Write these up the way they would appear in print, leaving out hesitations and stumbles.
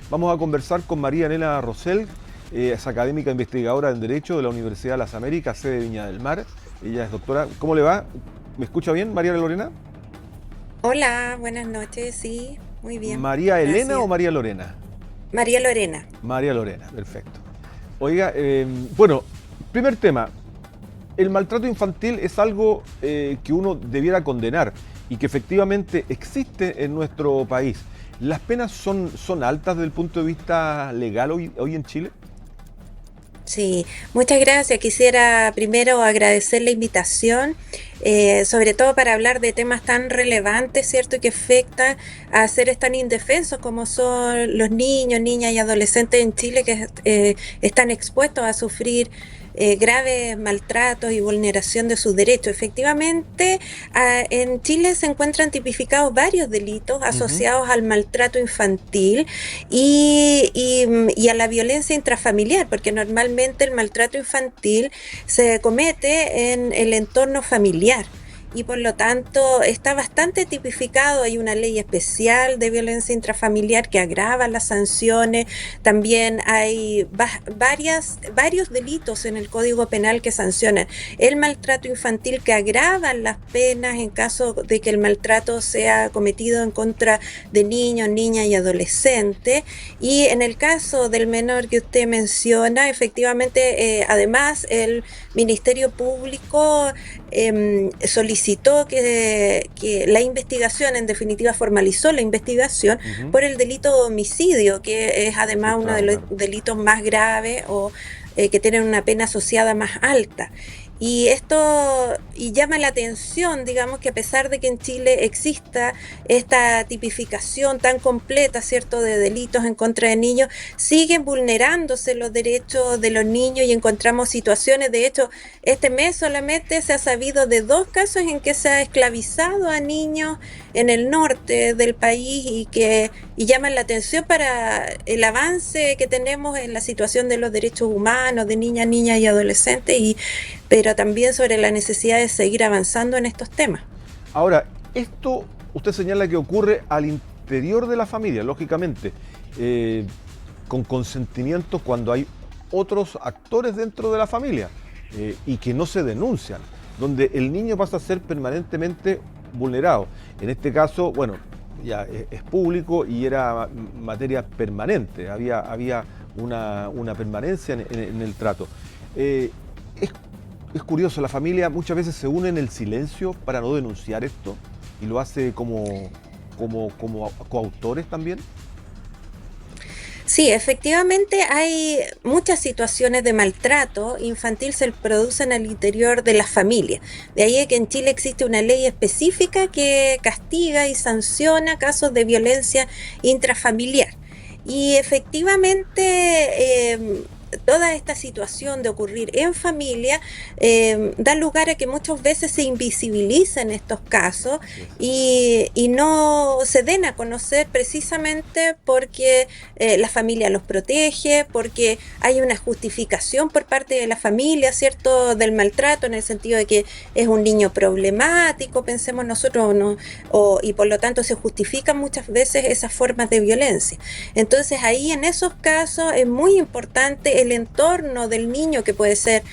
Vamos a conversar con María Elena Rosell, es académica investigadora en Derecho de la Universidad de las Américas, sede de Viña del Mar. Ella es doctora. ¿Cómo le va? ¿Me escucha bien, María Lorena? Hola, buenas noches. Sí, muy bien, ¿María Elena o gracias. María Lorena? María Lorena. María Lorena, perfecto. Oiga, bueno, primer tema. El maltrato infantil es algo que uno debiera condenar y que efectivamente existe en nuestro país. ¿Las penas son altas desde el punto de vista legal hoy en Chile? Sí, muchas gracias. Quisiera primero agradecer la invitación, sobre todo para hablar de temas tan relevantes, ¿cierto? Y que afectan a seres tan indefensos como son los niños, niñas y adolescentes en Chile que están expuestos a sufrir graves maltratos y vulneración de sus derechos. Efectivamente, en Chile se encuentran tipificados varios delitos Ujú. asociados al maltrato infantil y a la violencia intrafamiliar, porque normalmente el maltrato infantil se comete en el entorno familiar y por lo tanto está bastante tipificado. Hay una ley especial de violencia intrafamiliar que agrava las sanciones. También hay varios delitos en el Código Penal que sancionan el maltrato infantil, que agravan las penas en caso de que el maltrato sea cometido en contra de niños, niñas y adolescentes. Y en el caso del menor que usted menciona, efectivamente, además el Ministerio Público solicitó que la investigación, en definitiva formalizó la investigación Ujú. por el delito de homicidio, que es además uno de Secuestrado, los claro. delitos más graves o que tienen una pena asociada más alta. Y llama la atención, digamos, que a pesar de que en Chile exista esta tipificación tan completa, ¿cierto?, de delitos en contra de niños, siguen vulnerándose los derechos de los niños y encontramos situaciones. De hecho, este mes solamente se ha sabido de 2 casos en que se ha esclavizado a niños en el norte del país y llaman la atención para el avance que tenemos en la situación de los derechos humanos de niñas, niñas y adolescentes, pero también sobre la necesidad de seguir avanzando en estos temas. Ahora, esto usted señala que ocurre al interior de la familia, lógicamente, eh, con consentimiento cuando hay otros actores dentro de la familia y que no se denuncian, donde el niño pasa a ser permanentemente vulnerado. En este caso, bueno, ya es público y era materia permanente, había una permanencia en el trato. Eh, es es curioso, la familia muchas veces se une en el silencio para no denunciar esto y lo hace como coautores también. Sí, efectivamente hay muchas situaciones de maltrato infantil se producen al interior de las familias. De ahí que en Chile existe una ley específica que castiga y sanciona casos de violencia intrafamiliar. Y efectivamente, toda esta situación de ocurrir en familia da lugar a que muchas veces se invisibilicen estos casos Así es. y no se den a conocer precisamente porque la familia los protege, porque hay una justificación por parte de la familia, ¿cierto?, del maltrato, en el sentido de que es un niño problemático, pensemos nosotros, ¿no? Y por lo tanto se justifican muchas veces esas formas de violencia. Entonces ahí en esos casos es muy importante el entorno del niño, que puede ser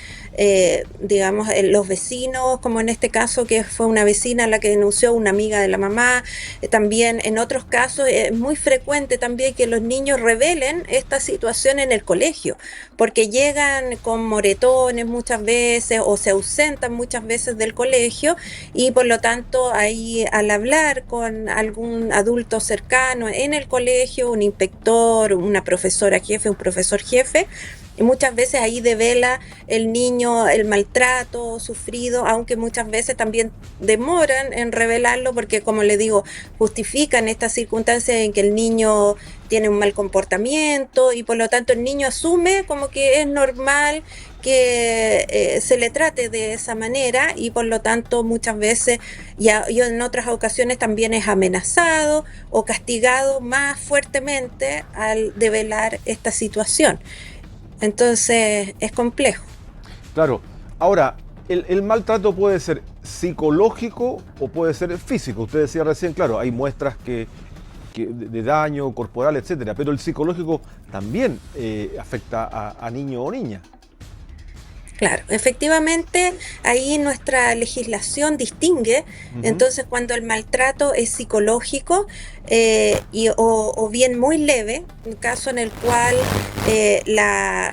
digamos, los vecinos, como en este caso que fue una vecina la que denunció, una amiga de la mamá. También en otros casos es muy frecuente también que los niños revelen esta situación en el colegio, porque llegan con moretones muchas veces o se ausentan muchas veces del colegio y por lo tanto ahí, al hablar con algún adulto cercano en el colegio, un inspector, una profesora jefe, un profesor jefe, y muchas veces ahí devela el niño el maltrato sufrido, aunque muchas veces también demoran en revelarlo porque, como le digo, justifican estas circunstancias en que el niño tiene un mal comportamiento y por lo tanto el niño asume como que es normal que se le trate de esa manera y por lo tanto muchas veces y en otras ocasiones también es amenazado o castigado más fuertemente al develar esta situación. Entonces es complejo. Claro. Ahora, el maltrato puede ser psicológico o puede ser físico. Usted decía recién, claro, hay muestras de daño corporal, etcétera, pero el psicológico también afecta a niño o niña. Claro, efectivamente, ahí nuestra legislación distingue, Ujú. entonces cuando el maltrato es psicológico o bien muy leve, un caso en el cual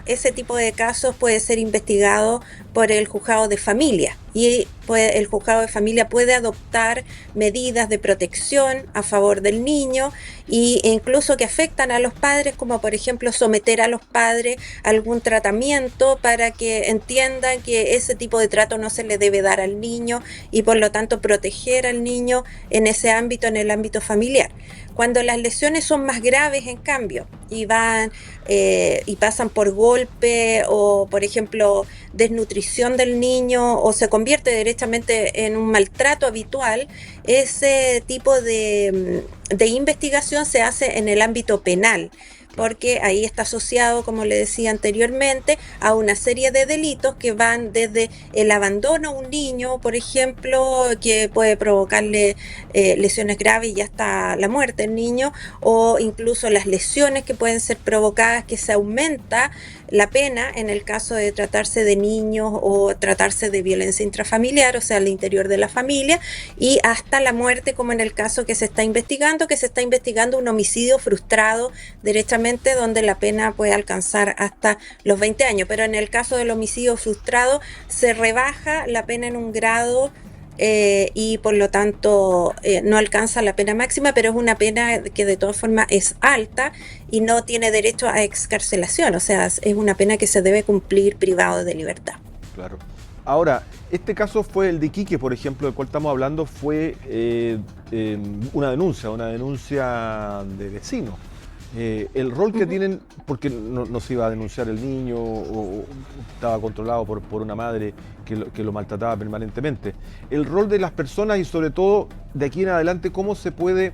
ese tipo de casos puede ser investigado por el juzgado de familia y el juzgado de familia puede adoptar medidas de protección a favor del niño e incluso que afectan a los padres, como por ejemplo someter a los padres a algún tratamiento para que entiendan que ese tipo de trato no se le debe dar al niño y por lo tanto proteger al niño en ese ámbito, en el ámbito familiar. Cuando las lesiones son más graves, en cambio, y pasan por golpe o, por ejemplo, desnutrición del niño o se convierte directamente en un maltrato habitual, ese tipo de investigación se hace en el ámbito penal porque ahí está asociado, como le decía anteriormente, a una serie de delitos que van desde el abandono a un niño, por ejemplo, que puede provocarle lesiones graves y hasta la muerte del niño, o incluso las lesiones que pueden ser provocadas, que se aumenta la pena en el caso de tratarse de niños o tratarse de violencia intrafamiliar, o sea, al interior de la familia, y hasta la muerte, como en el caso que se está investigando un homicidio frustrado directamente, donde la pena puede alcanzar hasta los 20 años. Pero en el caso del homicidio frustrado se rebaja la pena en un grado y por lo tanto no alcanza la pena máxima, pero es una pena que de todas formas es alta y no tiene derecho a excarcelación, o sea, es una pena que se debe cumplir privado de libertad. Claro. Ahora, este caso fue el de Iquique, por ejemplo, del cual estamos hablando, fue una denuncia de vecinos. El rol que tienen, porque no se iba a denunciar el niño o estaba controlado por una madre que lo maltrataba permanentemente. El rol de las personas y sobre todo de aquí en adelante, ¿cómo se puede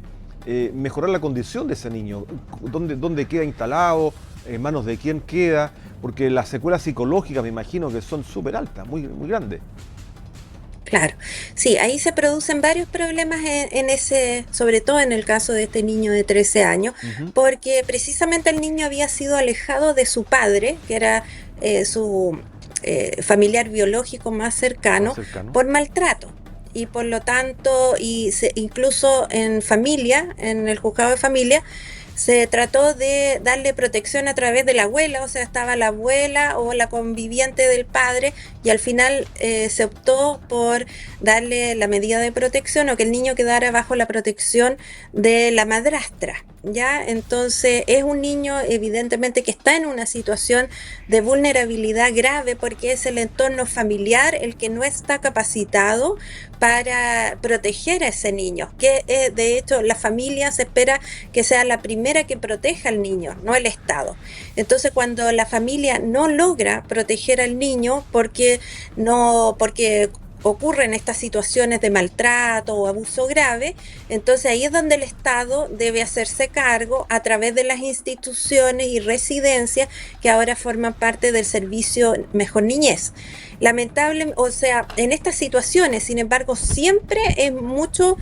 mejorar la condición de ese niño? ¿Dónde queda instalado? ¿En manos de quién queda? Porque las secuelas psicológicas me imagino que son súper altas, muy grandes. Claro, sí, ahí se producen varios problemas en ese, sobre todo en el caso de este niño de 13 años, Ujú. porque precisamente el niño había sido alejado de su padre, que era su familiar biológico más Más cercano, cercano. por maltrato. Y por lo tanto, incluso en familia, en el juzgado de familia, se trató de darle protección a través de la abuela, o sea, estaba la abuela o la conviviente del padre y al final se optó por darle la medida de protección o que el niño quedara bajo la protección de la madrastra. ¿Ya? Entonces es un niño evidentemente que está en una situación de vulnerabilidad grave porque es el entorno familiar el que no está capacitado para proteger a ese niño, que de hecho la familia se espera que sea la primera que proteja al niño, no el Estado. Entonces cuando la familia no logra proteger al niño porque ocurren estas situaciones de maltrato o abuso grave, entonces ahí es donde el Estado debe hacerse cargo a través de las instituciones y residencias que ahora forman parte del servicio Mejor Niñez. Lamentable, o sea, en estas situaciones, sin embargo, siempre es mucho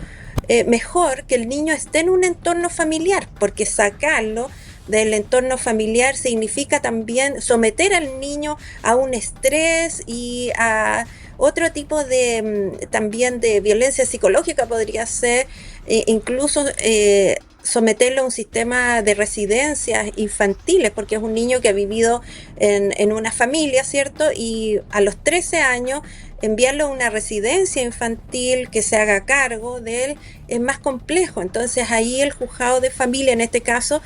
mejor que el niño esté en un entorno familiar, porque sacarlo del entorno familiar significa también someter al niño a un estrés y a otro tipo de también de violencia psicológica podría ser, incluso someterlo a un sistema de residencias infantiles, porque es un niño que ha vivido en una familia, ¿cierto? Y a los 13 años enviarlo a una residencia infantil que se haga cargo de él es más complejo. Entonces ahí el juzgado de familia, en este caso,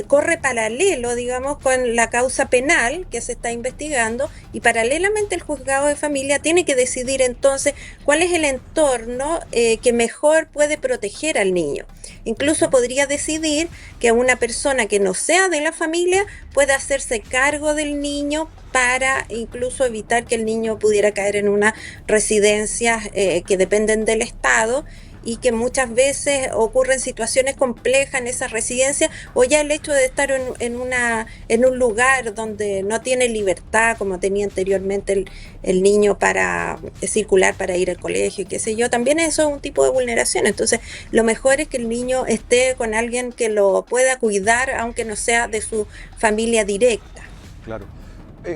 corre paralelo, digamos, con la causa penal que se está investigando y paralelamente el juzgado de familia tiene que decidir entonces cuál es el entorno que mejor puede proteger al niño. Incluso podría decidir que una persona que no sea de la familia pueda hacerse cargo del niño para incluso evitar que el niño pudiera caer en una residencia que dependen del Estado y que muchas veces ocurren situaciones complejas en esas residencias, o ya el hecho de estar en un lugar donde no tiene libertad como tenía anteriormente el niño para circular, para ir al colegio y qué sé yo, también eso es un tipo de vulneración. Entonces lo mejor es que el niño esté con alguien que lo pueda cuidar, aunque no sea de su familia directa. Claro.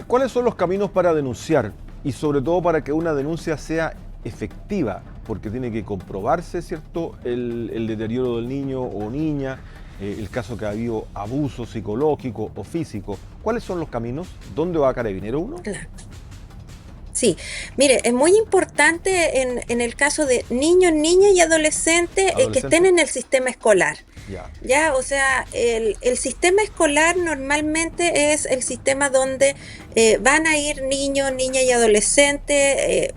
¿Cuáles son los caminos para denunciar y sobre todo para que una denuncia sea efectiva? Porque tiene que comprobarse, ¿cierto?, el deterioro del niño o niña, el caso que ha habido abuso psicológico o físico. ¿Cuáles son los caminos? ¿Dónde va Carabinero uno? Claro. Sí, mire, es muy importante en el caso de niños, niñas y adolescentes que estén ¿Adolescente? en el sistema escolar. Ya. Ya, o sea, el sistema escolar normalmente es el sistema donde van a ir niños, niñas y adolescentes,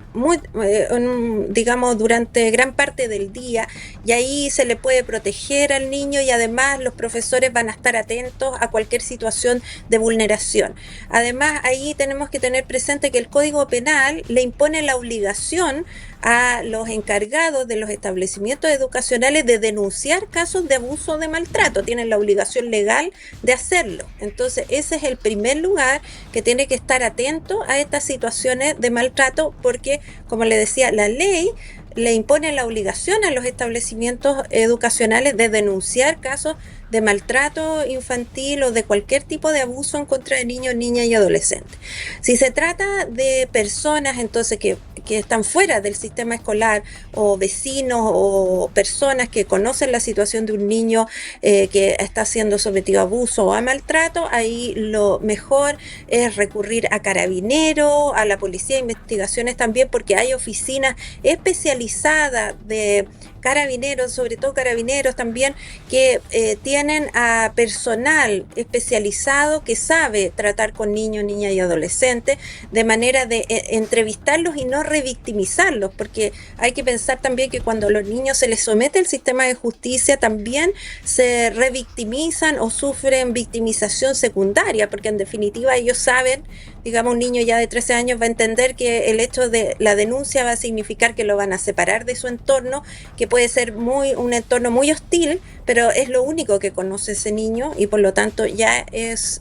digamos, durante gran parte del día, y ahí se le puede proteger al niño y además los profesores van a estar atentos a cualquier situación de vulneración. Además, ahí tenemos que tener presente que el Código Penal le impone la obligación a los encargados de los establecimientos educacionales de denunciar casos de abuso o de maltrato. Tienen la obligación legal de hacerlo. Entonces, ese es el primer lugar que tiene que estar atento a estas situaciones de maltrato, porque, como le decía, la ley le impone la obligación a los establecimientos educacionales de denunciar casos de maltrato infantil o de cualquier tipo de abuso en contra de niños, niñas y adolescentes. Si se trata de personas entonces que están fuera del sistema escolar, o vecinos o personas que conocen la situación de un niño que está siendo sometido a abuso o a maltrato, ahí lo mejor es recurrir a Carabineros, a la Policía de Investigaciones también, porque hay oficinas especializadas de Carabineros, sobre todo Carabineros también, que tienen a personal especializado que sabe tratar con niños, niñas y adolescentes, de manera de entrevistarlos y no revictimizarlos, porque hay que pensar también que cuando a los niños se les somete el sistema de justicia, también se revictimizan o sufren victimización secundaria, porque en definitiva ellos saben, digamos, un niño ya de 13 años va a entender que el hecho de la denuncia va a significar que lo van a separar de su entorno, que puede ser un entorno muy hostil, pero es lo único que conoce ese niño y por lo tanto ya es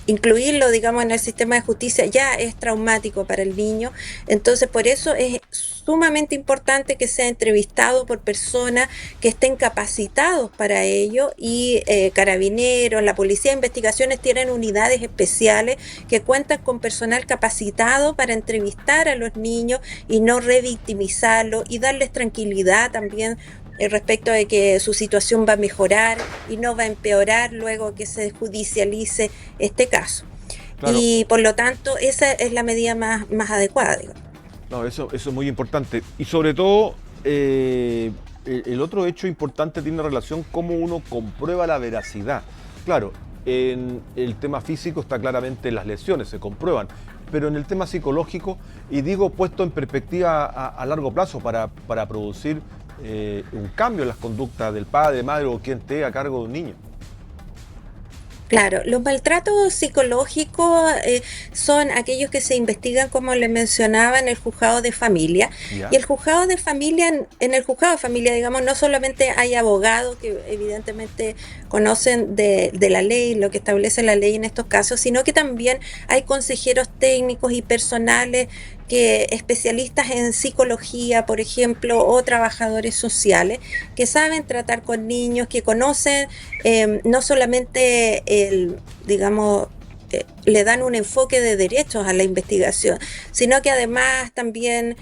incluirlo, digamos, en el sistema de justicia ya es traumático para el niño. Entonces, por eso es sumamente importante que sea entrevistado por personas que estén capacitados para ello, y Carabineros, la Policía de Investigaciones tienen unidades especiales que cuentan con personal capacitado para entrevistar a los niños y no revictimizarlos y darles tranquilidad también respecto de que su situación va a mejorar y no va a empeorar luego que se judicialice este caso. Claro. Y por lo tanto, esa es la medida más adecuada, digamos. No, eso es muy importante. Y sobre todo, el otro hecho importante tiene relación con cómo uno comprueba la veracidad. Claro, en el tema físico está claramente las lesiones, se comprueban, pero en el tema psicológico, y digo puesto en perspectiva a largo plazo para producir un cambio en las conductas del padre, madre o quien esté a cargo de un niño. Claro, los maltratos psicológicos son aquellos que se investigan, como le mencionaba, en el juzgado de familia. Y ¿Ya? el juzgado de familia, en el juzgado de familia, digamos, no solamente hay abogados que evidentemente conocen de la ley, lo que establece la ley en estos casos, sino que también hay consejeros técnicos y personales que especialistas en psicología, por ejemplo, o trabajadores sociales que saben tratar con niños, que conocen no solamente digamos, le dan un enfoque de derechos a la investigación, sino que además también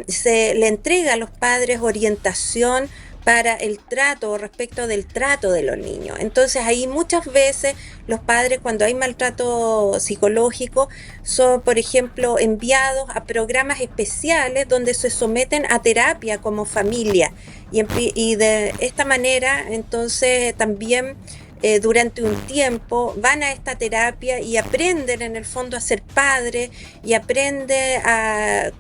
se le entrega a los padres orientación para el trato, respecto del trato de los niños. Entonces ahí muchas veces los padres, cuando hay maltrato psicológico, son, por ejemplo, enviados a programas especiales donde se someten a terapia como familia, y de esta manera entonces también durante un tiempo van a esta terapia y aprenden en el fondo a ser padres y aprenden a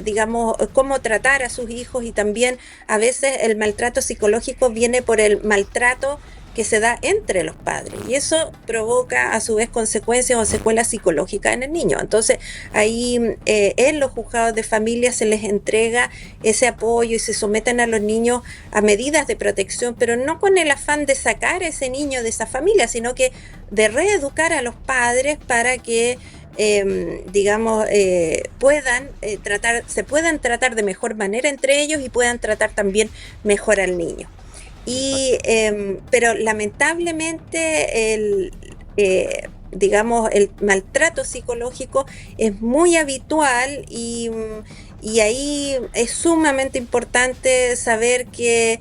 digamos, cómo tratar a sus hijos, y también a veces el maltrato psicológico viene por el maltrato que se da entre los padres y eso provoca a su vez consecuencias o secuelas psicológicas en el niño. Entonces ahí en los juzgados de familia se les entrega ese apoyo y se someten a los niños a medidas de protección, pero no con el afán de sacar a ese niño de esa familia, sino que de reeducar a los padres para que digamos, se puedan tratar de mejor manera entre ellos y puedan tratar también mejor al niño. Exacto. Pero lamentablemente digamos, el maltrato psicológico es muy habitual y ahí es sumamente importante saber que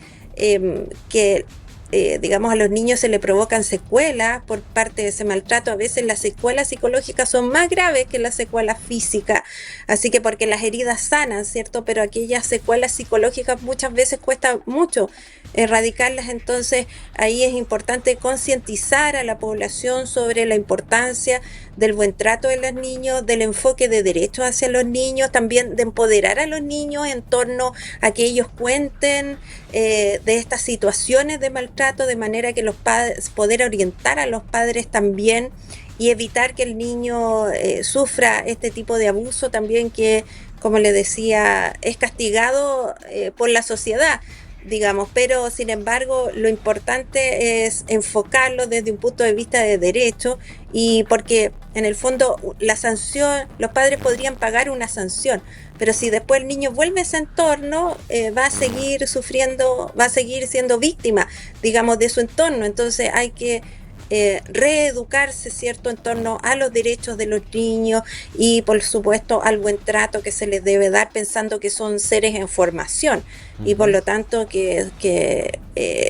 digamos, a los niños se le provocan secuelas por parte de ese maltrato. A veces las secuelas psicológicas son más graves que las secuelas físicas. Así que porque las heridas sanan, ¿cierto? Pero aquellas secuelas psicológicas muchas veces cuesta mucho erradicarlas. Entonces ahí es importante concientizar a la población sobre la importancia del buen trato de los niños, del enfoque de derechos hacia los niños, también de empoderar a los niños en torno a que ellos cuenten de estas situaciones de maltrato, de manera que los padres, poder orientar a los padres también y evitar que el niño sufra este tipo de abuso también que, como le decía, es castigado por la sociedad, digamos, pero sin embargo lo importante es enfocarlo desde un punto de vista de derecho y porque en el fondo la sanción, los padres podrían pagar una sanción, pero si después el niño vuelve a ese entorno, va a seguir sufriendo, va a seguir siendo víctima, digamos, de su entorno, entonces hay que reeducarse, ¿cierto?, en torno a los derechos de los niños y, por supuesto, al buen trato que se les debe dar, pensando que son seres en formación y, por Ujú. lo tanto, que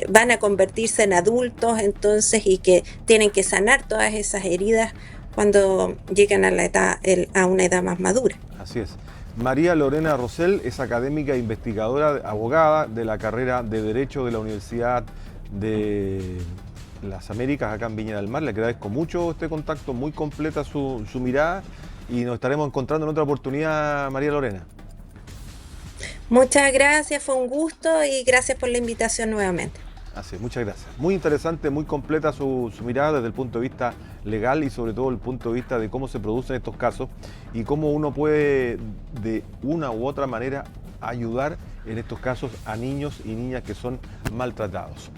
van a convertirse en adultos, entonces, y que tienen que sanar todas esas heridas cuando llegan a a una edad más madura. Así es. María Lorena Rosell es académica e investigadora, abogada de la carrera de Derecho de la Universidad de las Américas, acá en Viña del Mar. Le agradezco mucho este contacto, muy completa su mirada y nos estaremos encontrando en otra oportunidad, María Lorena. Muchas gracias, fue un gusto y gracias por la invitación nuevamente. Así es, muchas gracias. Muy interesante, muy completa su mirada desde el punto de vista legal y sobre todo el punto de vista de cómo se producen estos casos y cómo uno puede de una u otra manera ayudar en estos casos a niños y niñas que son maltratados.